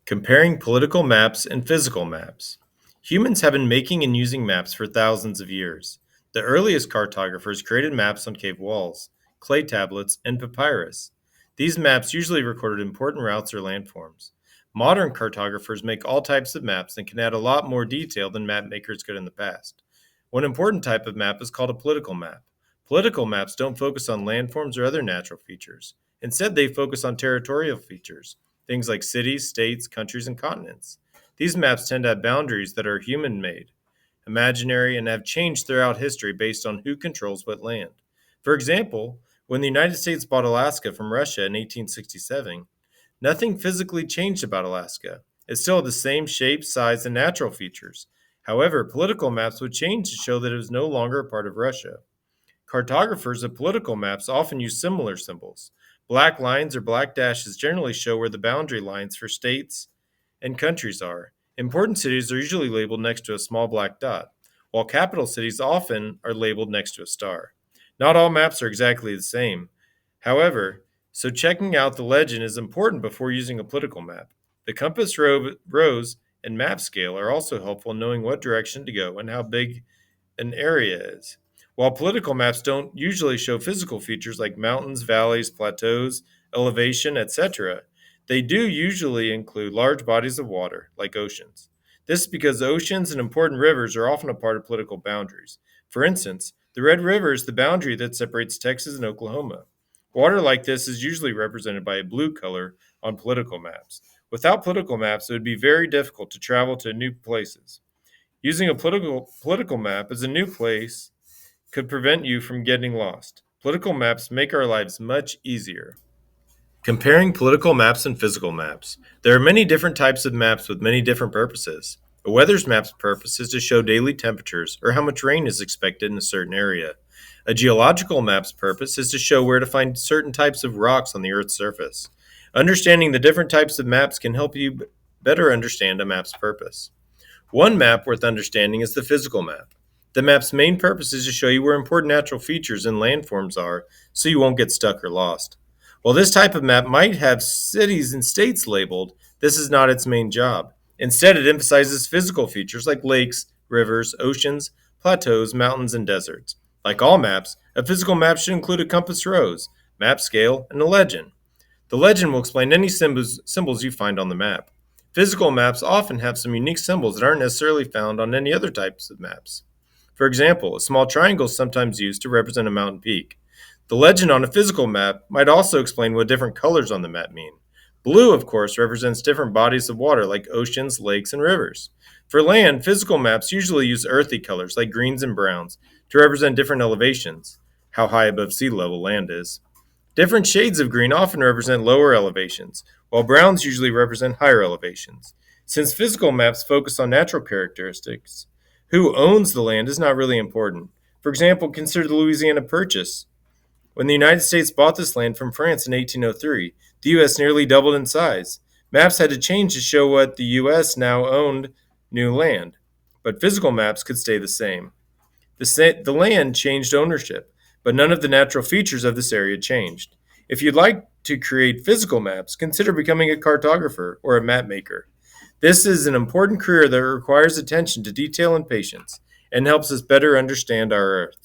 Comparing political maps and physical maps. Humans have been making and using maps for thousands of years. The earliest cartographers created maps on cave walls, clay tablets, and papyrus. These maps usually recorded important routes or landforms. Modern cartographers make all types of maps and can add a lot more detail than map makers could in the past. One important type of map is called a political map. Political maps don't focus on landforms or other natural features. Instead, they focus on territorial features, things like cities, states, countries, and continents. These maps tend to have boundaries that are human made, imaginary, and have changed throughout history based on who controls what land. For example, when the United States bought Alaska from Russia in 1867, nothing physically changed about Alaska. It still had the same shape, size, and natural features. However, political maps would change to show that it was no longer a part of Russia. Cartographers of political maps often use similar symbols. Black lines or black dashes generally show where the boundary lines for states and countries are. Important cities are usually labeled next to a small black dot, while capital cities often are labeled next to a star. Not all maps are exactly the same. However, so checking out the legend is important before using a political map. The rows, and map scale are also helpful in knowing what direction to go and how big an area is. While political maps don't usually show physical features like mountains, valleys, plateaus, elevation, etc., they do usually include large bodies of water, like oceans. This is because oceans and important rivers are often a part of political boundaries. For instance, the Red River is the boundary that separates Texas and Oklahoma. Water like this is usually represented by a blue color on political maps. Without political maps, it would be very difficult to travel to new places. Using a political map as a new place could prevent you from getting lost. Political maps make our lives much easier. Comparing political maps and physical maps. There are many different types of maps with many different purposes. A weather's map's purpose is to show daily temperatures or how much rain is expected in a certain area. A geological map's purpose is to show where to find certain types of rocks on the Earth's surface. Understanding the different types of maps can help you better understand a map's purpose. One map worth understanding is the physical map. The map's main purpose is to show you where important natural features and landforms are so you won't get stuck or lost. While this type of map might have cities and states labeled, this is not its main job. Instead, it emphasizes physical features like lakes, rivers, oceans, plateaus, mountains, and deserts. Like all maps, a physical map should include a compass rose, map scale, and a legend. The legend will explain any symbols you find on the map. Physical maps often have some unique symbols that aren't necessarily found on any other types of maps. For example, a small triangle is sometimes used to represent a mountain peak. The legend on a physical map might also explain what different colors on the map mean. Blue, of course, represents different bodies of water like oceans, lakes, and rivers. For land, physical maps usually use earthy colors like greens and browns to represent different elevations, how high above sea level land is. Different shades of green often represent lower elevations, while browns usually represent higher elevations. Since physical maps focus on natural characteristics, who owns the land is not really important. For example, consider the Louisiana Purchase. When the United States bought this land from France in 1803, the U.S. nearly doubled in size. Maps had to change to show what the U.S. now owned new land, but physical maps could stay the same. The land changed ownership, but none of the natural features of this area changed. If you'd like to create physical maps, consider becoming a cartographer or a map maker. This is an important career that requires attention to detail and patience and helps us better understand our Earth.